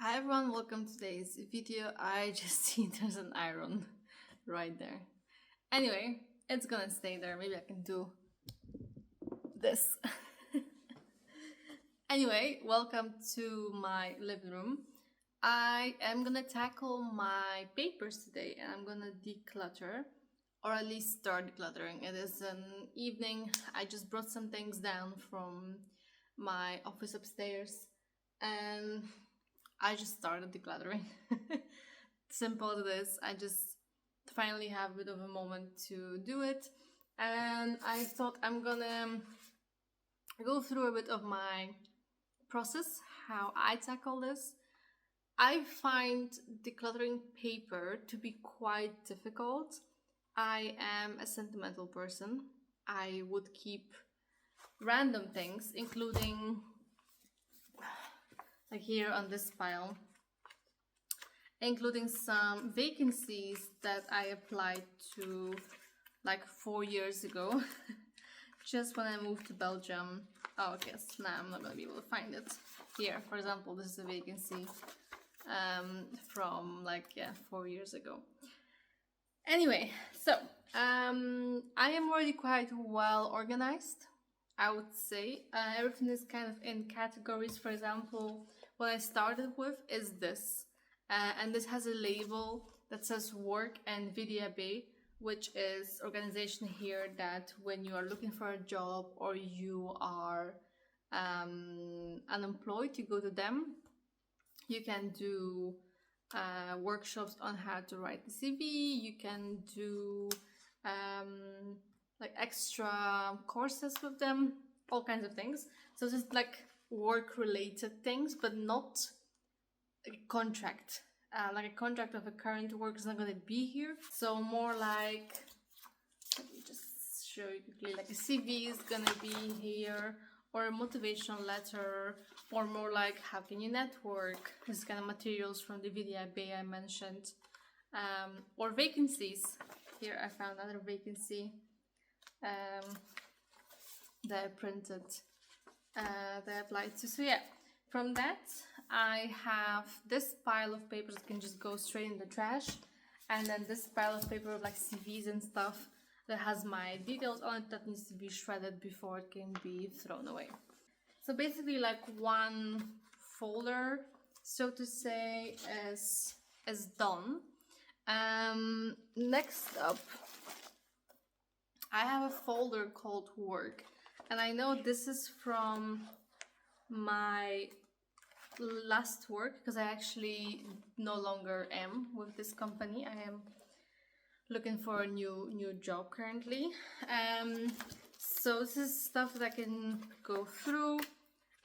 Hi everyone, welcome to today's video. I just see there's an iron right there. Anyway, it's gonna stay there. Maybe I can do this. Anyway, welcome to my living room. I am gonna tackle my papers today and I'm gonna declutter, or at least start decluttering. It is an evening. I just brought some things down from my office upstairs and I just started decluttering. Simple as this. I just finally have a bit of a moment to do it, and I thought I'm gonna go through a bit of my process, how I tackle this. I find decluttering paper to be quite difficult. I am a sentimental person. I would keep random things, including like here on this pile, including some vacancies that I applied to like 4 years ago, just when I moved to Belgium. Oh, okay, so now I'm not gonna be able to find it. Here, for example, this is a vacancy from 4 years ago. Anyway, so I am already quite well organized, I would say. Everything is kind of in categories. For example, what I started with is this. And this has a label that says work and VDAB, which is organization here that when you are looking for a job or you are unemployed, you go to them. You can do workshops on how to write the CV. You can do like extra courses with them, all kinds of things. So this is like work related things, but not a contract. Like a contract of a current work is not going to be here. So more like, let me just show you quickly, like a CV is going to be here, or a motivational letter, or more like how can you network, this kind of materials from the VDIB I mentioned, or vacancies. Here I found another vacancy that I printed, that I applied to. So yeah, from that I have this pile of papers that can just go straight in the trash, and then this pile of paper with like CVs and stuff that has my details on it that needs to be shredded before it can be thrown away. So basically like one folder, so to say, is done. Next up, I have a folder called work, and I know this is from my last work because I actually no longer am with this company. I am looking for a new job currently. So this is stuff that I can go through,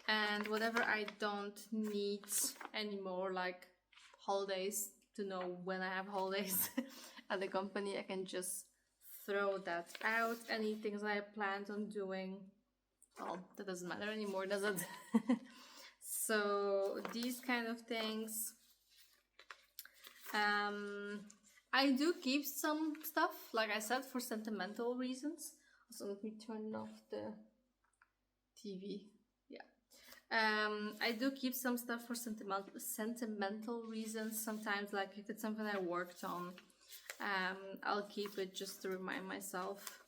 and whatever I don't need anymore, like holidays, to know when I have holidays at the company, I can just throw that out. Any things I planned on doing, well, that doesn't matter anymore, does it? So these kind of things. I do keep some stuff, like I said, for sentimental reasons. So let me turn off the TV. Yeah. I do keep some stuff for sentimental reasons. Sometimes, like if it's something I worked on, I'll keep it just to remind myself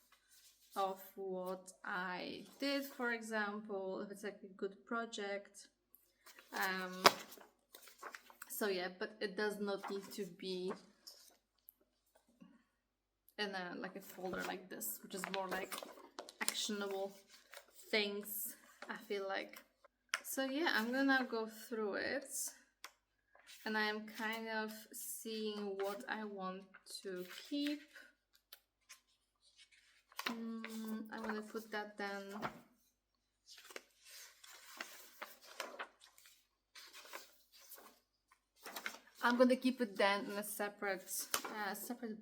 of what I did, for example, if it's like a good project. So yeah, but it does not need to be in a folder like this, which is more like actionable things, I feel like. So yeah, I'm gonna go through it, and I am kind of seeing what I want to keep. I'm gonna put that then. I'm gonna keep it then in a separate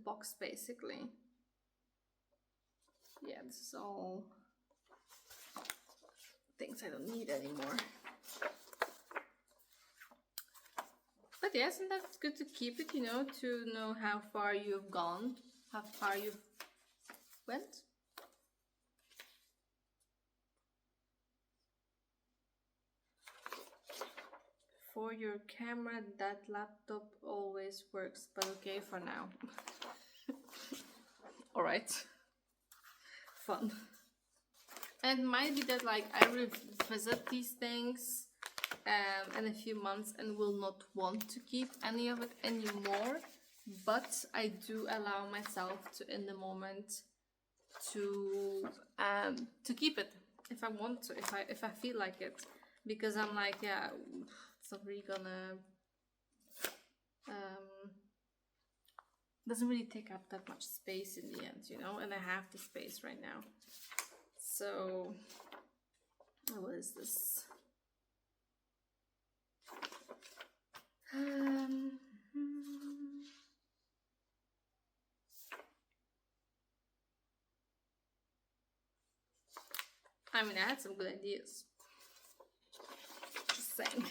box, basically. Yeah, this is all things I don't need anymore. But yes, and that's good to keep it, you know, to know how far you've gone, how far you've went. for your camera, that laptop always works, but okay for now. Alright. Fun. And it might be that like I revisit these things in a few months and will not want to keep any of it anymore, but I do allow myself to, in the moment, to keep it if I want to, if I feel like it, because I'm like, yeah, it's not really gonna doesn't really take up that much space in the end, you know, and I have the space right now. So what is this? I mean, I had some good ideas. Just saying.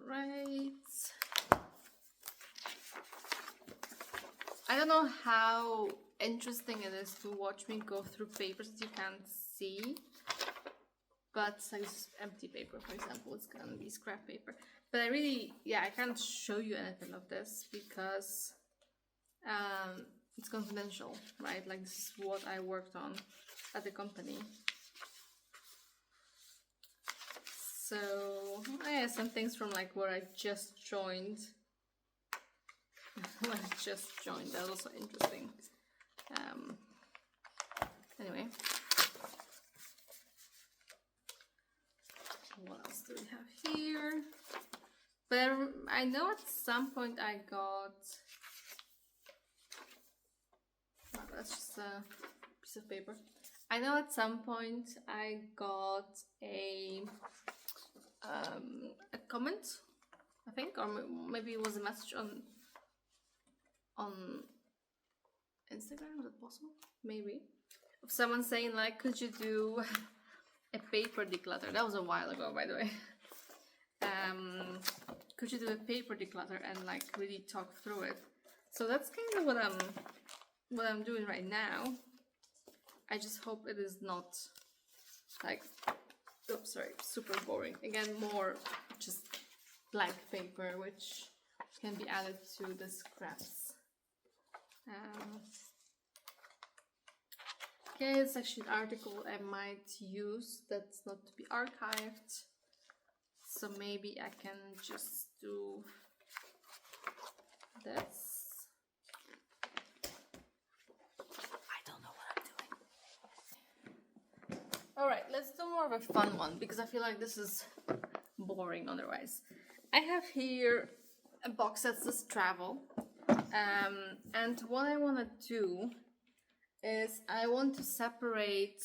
Alright. I don't know how interesting it is to watch me go through papers that you can't see. But like this is empty paper, for example, it's gonna be scrap paper. But I really, yeah, I can't show you anything of this because it's confidential, right? Like this is what I worked on at the company. So yeah, some things from like where I just joined. When I just joined, that was also interesting. Anyway. What else do we have here? But I know at some point I got... Oh, that's just a piece of paper. I know at some point I got a comment, I think, or maybe it was a message on Instagram. Was it possible? Maybe. Of someone saying like, could you do a paper declutter? That was a while ago, by the way. Could you do a paper declutter and like really talk through it? So that's kind of what I'm doing right now. I just hope it is not like, oops, sorry, super boring. Again, more just blank paper, which can be added to the scraps. Okay, it's actually an article I might use that's not to be archived. So maybe I can just do this. I don't know what I'm doing. Alright, let's do more of a fun one because I feel like this is boring otherwise. I have here a box that says travel. And what I want to do is I want to separate,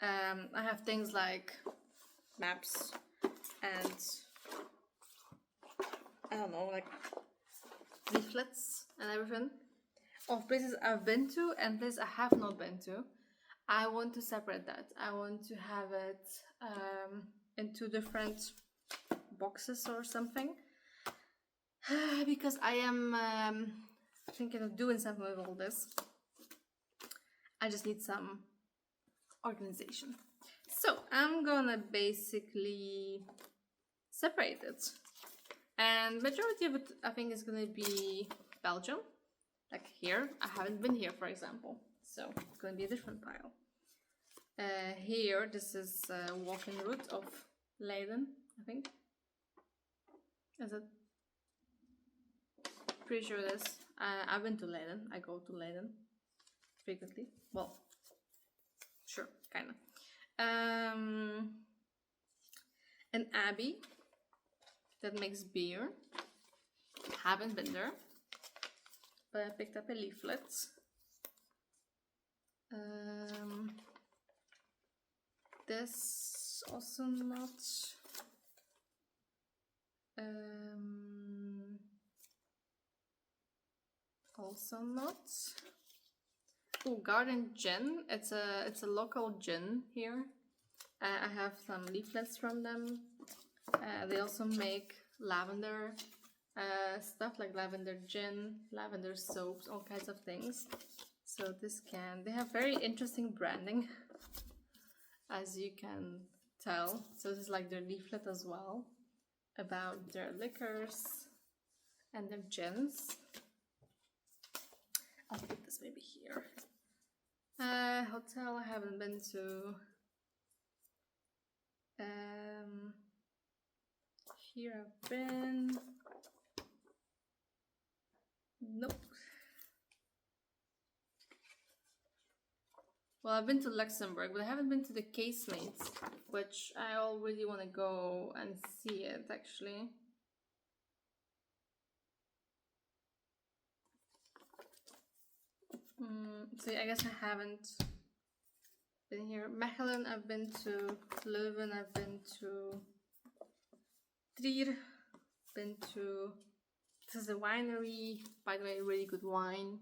I have things like maps and I don't know, like leaflets and everything of places I've been to and places I have not been to. I want to separate that. I want to have it in two different boxes or something because I am thinking of doing something with all this. I just need some organization. So I'm gonna basically separate it. And majority of it I think is gonna be Belgium. Like here, I haven't been here, for example. So it's gonna be a different pile. Here, this is walking route of Leiden, I think. Is it? Pretty sure it is. I've been to Leiden. I go to Leiden frequently. Well, sure, kind of. An abbey that makes beer. Haven't been there, but I picked up a leaflet. This also not. Also not. Oh, Garden Gin. It's a local gin here. I have some leaflets from them. They also make lavender stuff like lavender gin, lavender soaps, all kinds of things. So this can, they have very interesting branding, as you can tell. So this is like their leaflet as well, about their liquors and their gins. I'll put this maybe here. Hotel I haven't been to. Here I've been. Nope. Well, I've been to Luxembourg, but I haven't been to the Casemates, which I already want to go and see it actually. So I guess I haven't been here. Mechelen I've been to, Leuven I've been to, Trier, been to, this is a winery, by the way, really good wine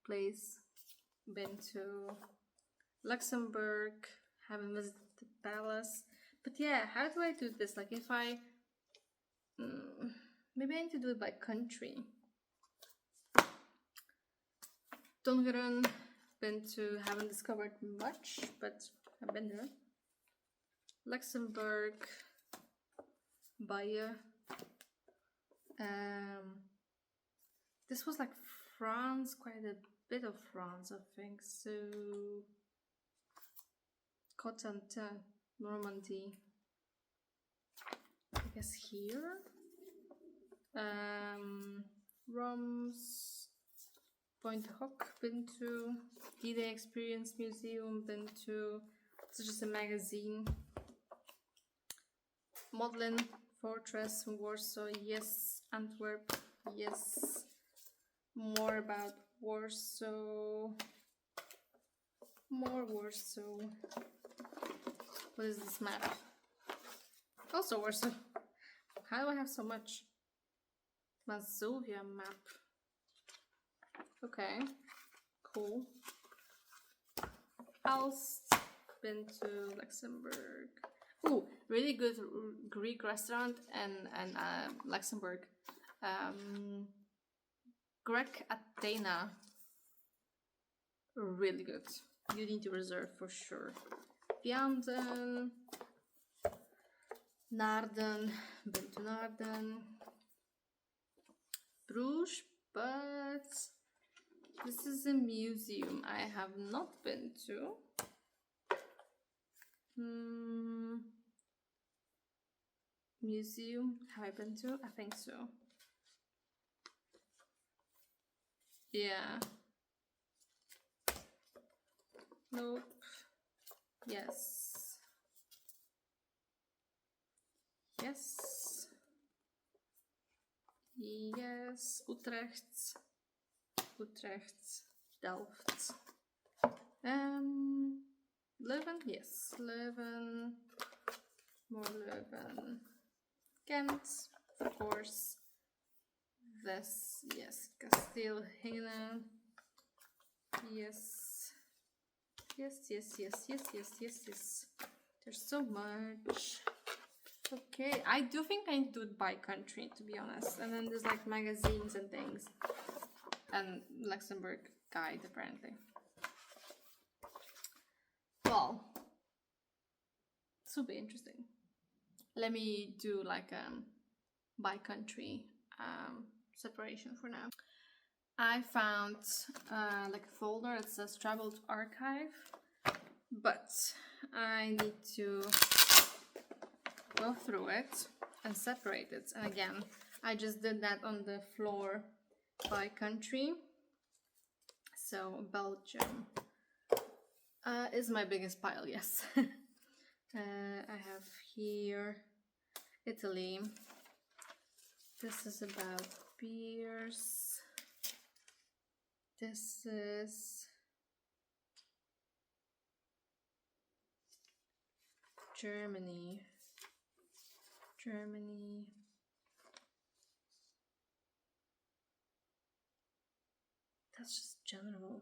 place. Been to Luxembourg, haven't visited the palace. But yeah, how do I do this? Like if I, maybe I need to do it by country. Tongeren, been to, haven't discovered much, but I've been there. Luxembourg, Bayeux. This was like France, quite a bit of France, I think. So Cotentin, Normandy. I guess here. Roms, Point Hoc, been to. D-Day Experience Museum, been to. This is just a magazine. Modlin, Fortress, Warsaw, yes. Antwerp, yes. More about Warsaw. More Warsaw. What is this map? Also Warsaw. How do I have so much? Mazovia map. Okay, cool. Aalst, been to Luxembourg. Ooh, really good Greek restaurant and Luxembourg. Grec Athena. Really good. You need to reserve for sure. Vianden. Naarden. Been to Naarden. Bruges, but this is a museum I have not been to. Museum, have I been to? I think so. Yeah. Nope. Yes. Yes. Yes. Utrecht. Utrecht. Delft. Leuven? Yes. Leuven. More Leuven. Ghent, of course. This, yes. Kasteel Hengelen. Yes. Yes, yes, yes, yes, yes, yes, yes. There's so much. Okay, I do think I need to do it by country, to be honest. And then there's like magazines and things. And Luxembourg guide, apparently. Well, this will be interesting. Let me do like by country separation for now. I found like a folder that says traveled archive, but I need to go through it and separate it. And again, I just did that on the floor by country. So Belgium is my biggest pile, yes. I have here Italy. This is about beers. This is Germany. Germany. That's just general.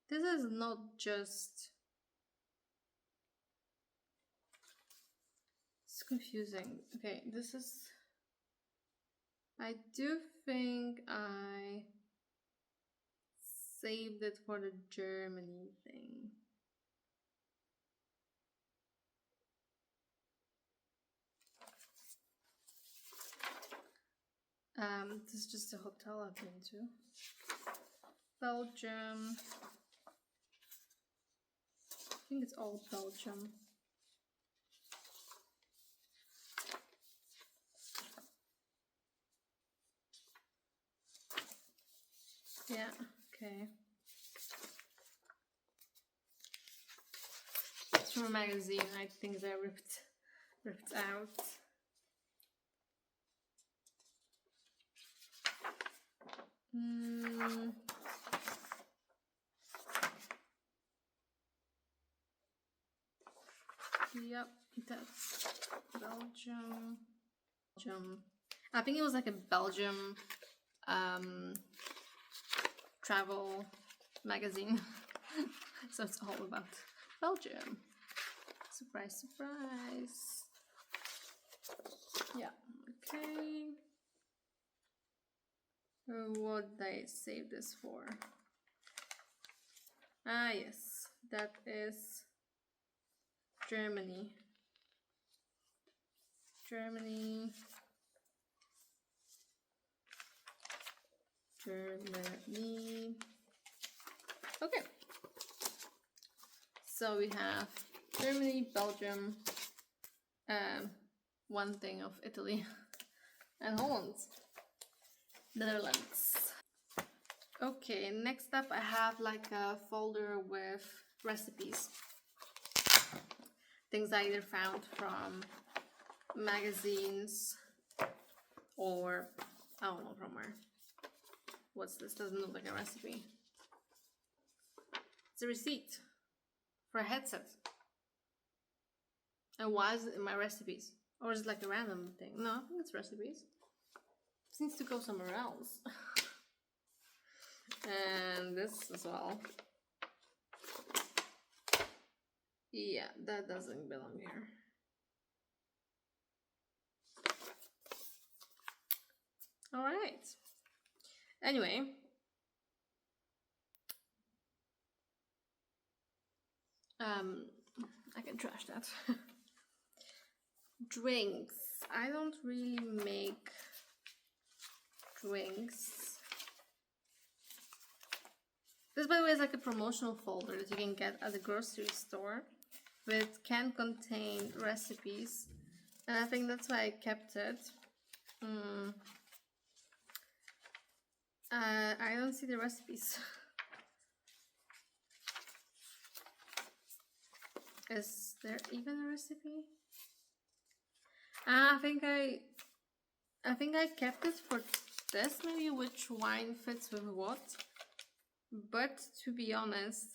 This is not just... It's confusing. Okay, this is I do think I saved it for the Germany thing. This is just a hotel I've been to. Belgium. I think it's all Belgium. Yeah, okay. It's from a magazine. I think they ripped out. Yep, that's Belgium. I think it was like a Belgium travel magazine. So it's all about Belgium. Surprise, surprise. Yeah, okay. What did I save this for? Ah, yes, that is Germany. Germany. Okay. So we have Germany, Belgium, one thing of Italy, and Holland, Netherlands. Okay, next up I have like a folder with recipes. Things I either found from magazines or I don't know from where. What's this? Doesn't look like a recipe. It's a receipt for a headset. And why is it in my recipes? Or is it like a random thing? No, I think it's recipes. This needs to go somewhere else. And this as well. Yeah, that doesn't belong here. Alright. Anyway. I can trash that. Drinks. I don't really make drinks. This, by the way, is like a promotional folder that you can get at the grocery store. But it can contain recipes. And I think that's why I kept it. I don't see the recipes. Is there even a recipe? I think I kept it for this, maybe which wine fits with what. But to be honest,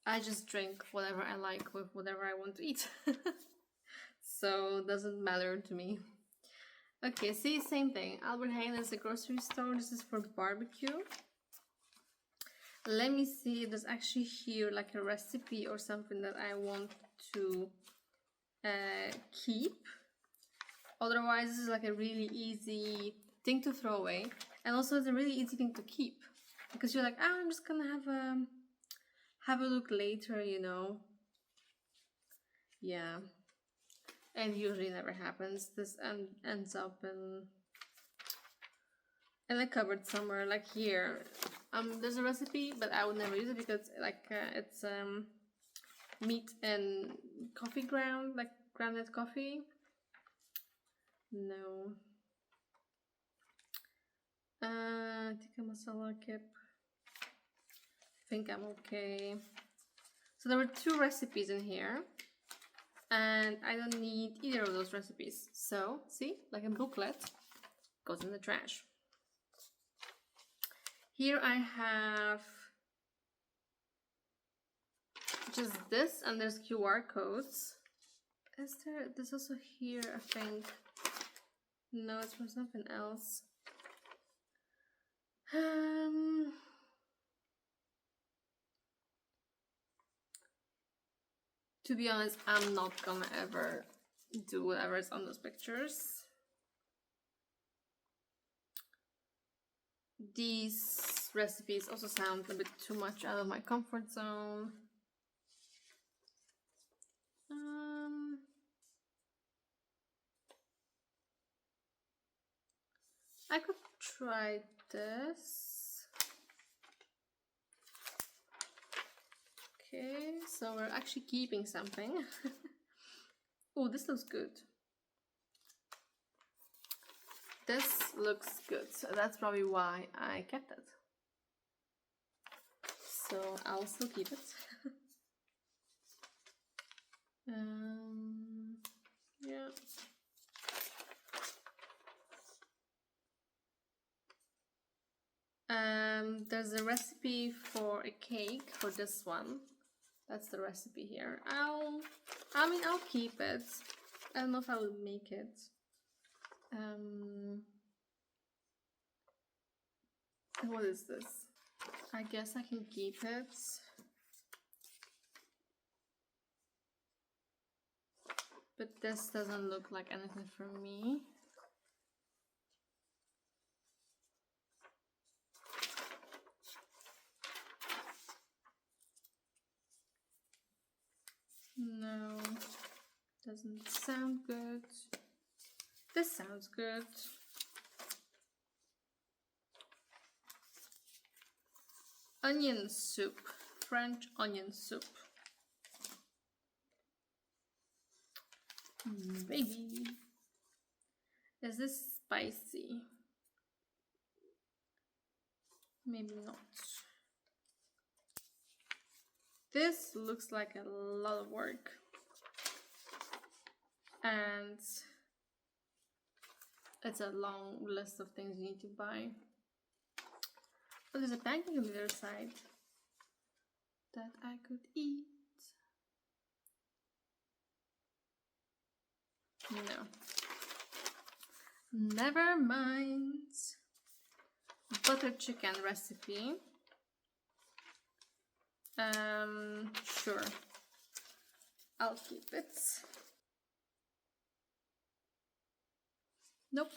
I just drink whatever I like with whatever I want to eat. So it doesn't matter to me. Okay, see, same thing. Albert Heijn is a grocery store. This is for barbecue. Let me see if there's actually here like a recipe or something that I want to keep. Otherwise, this is like a really easy thing to throw away. And also it's a really easy thing to keep. Because you're like, I'm just gonna have a look later, you know. Yeah. And usually never happens. This ends up in a cupboard somewhere, like here. There's a recipe, but I would never use it because like it's meat and coffee ground, like grounded coffee. No. Tikka masala kip. Think I'm okay. So there were 2 recipes in here. And I don't need either of those recipes. So, see, like a booklet, goes in the trash. Here I have just this, and there's QR codes. There's also here, I think. No, it's from something else. To be honest, I'm not gonna ever do whatever is on those pictures. These recipes also sound a bit too much out of my comfort zone. I could try this. Okay, so we're actually keeping something. Oh, this looks good. This looks good, so that's probably why I kept it. So I'll still keep it. Yeah. There's a recipe for a cake for this one. That's the recipe here. I'll keep it. I don't know if I will make it. What is this? I guess I can keep it. But this doesn't look like anything for me. No, doesn't sound good. This sounds good. Onion soup, French onion soup. Maybe. Is this spicy? Maybe not. This looks like a lot of work. And it's a long list of things you need to buy. But there's a pancake on the other side that I could eat. No. Never mind. Butter chicken recipe. Sure. I'll keep it. Nope.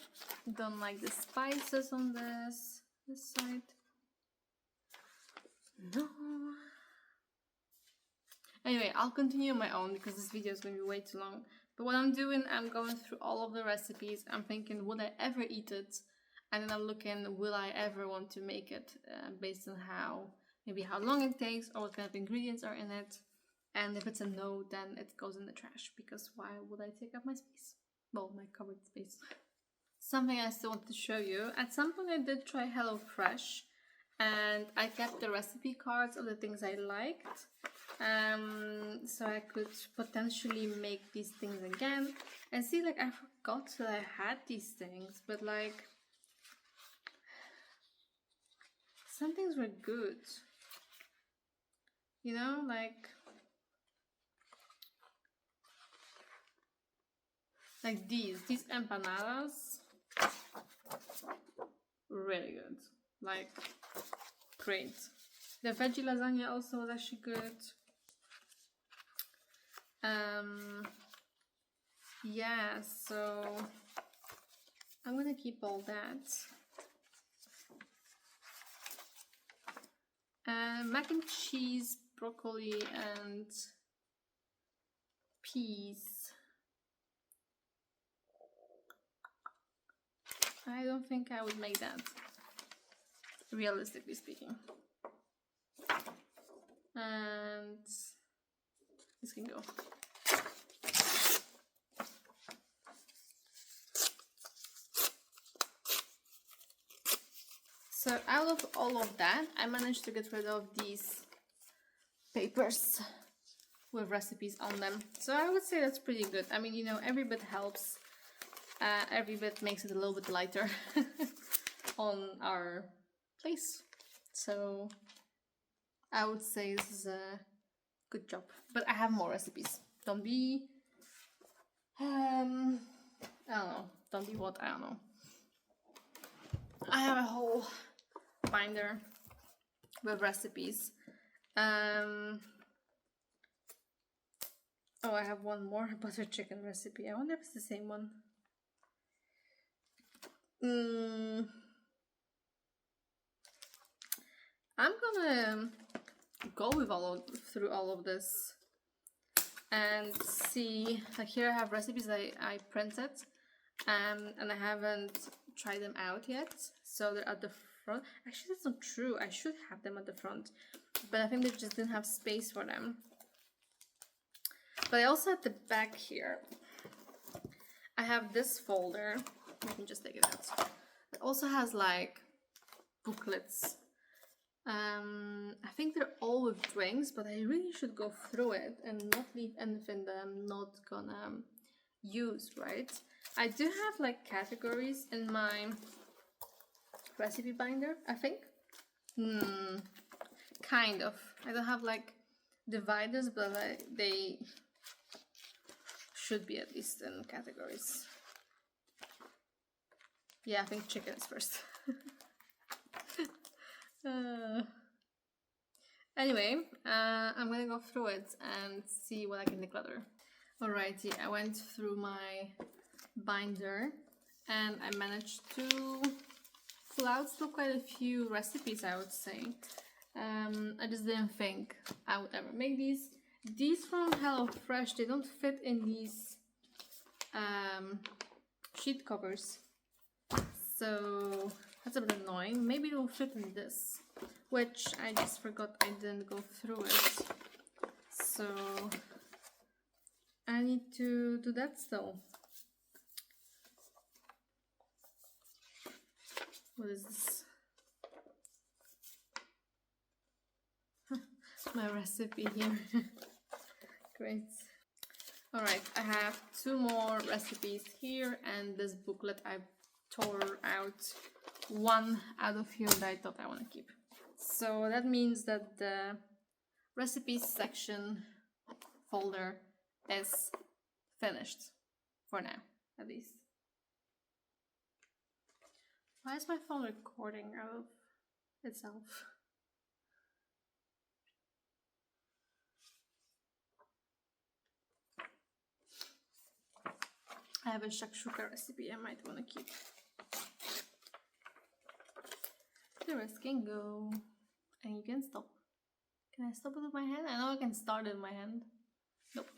Don't like the spices on this side. No. Anyway, I'll continue my own because this video is going to be way too long. But what I'm doing, I'm going through all of the recipes. I'm thinking, would I ever eat it? And then I'm looking, will I ever want to make it based on maybe how long it takes or what kind of ingredients are in it. And if it's a no, then it goes in the trash because why would I take up my space? Well, my cupboard space. Something I still want to show you. At some point I did try HelloFresh and I kept the recipe cards of the things I liked. So I could potentially make these things again. And see, like, I forgot that I had these things, but like, some things were good. You know, like these empanadas, really good, like great. The veggie lasagna also was actually good. Yeah, so I'm gonna keep all that. Mac and cheese, broccoli and peas. I don't think I would make that, realistically speaking. And this can go. So out of all of that, I managed to get rid of these papers with recipes on them. So I would say that's pretty good. I mean, you know, every bit helps. Every bit makes it a little bit lighter on our place. So I would say this is a good job. But I have more recipes. Don't be... I don't know. Don't be what? I don't know. I have a whole binder with recipes. Oh, I have one more butter chicken recipe. I wonder if it's the same one. I'm gonna go with through all of this and see. Like here I have recipes I printed, and I haven't tried them out yet, so they're at the front. Actually, that's not true. I should have them at the front, but I think they just didn't have space for them. But I also at the back here, I have this folder. You can just take it out. It also has like booklets. I think they're all with drinks, but I really should go through it and not leave anything that I'm not gonna use, right? I do have like categories in my recipe binder, I think. Kind of. I don't have like dividers, but they should be at least in categories. Yeah, I think chicken is first. Anyway, I'm gonna go through it and see what I can declutter. Alrighty, I went through my binder and I managed to pull out still quite a few recipes, I would say. I just didn't think I would ever make these. These from HelloFresh, they don't fit in these sheet covers. So that's a bit annoying. Maybe it'll fit in this, which I just forgot I didn't go through it. So I need to do that still. What is this? My recipe here. Great. Alright, I have 2 more recipes here, and this booklet I tore out one out of here that I thought I want to keep. So that means that the recipes section folder is finished for now, at least. Why is my phone recording out of itself? I have a shakshuka recipe I might want to keep. The rest can go. And you can stop. Can I stop it with my hand? I know I can start it with my hand. Nope.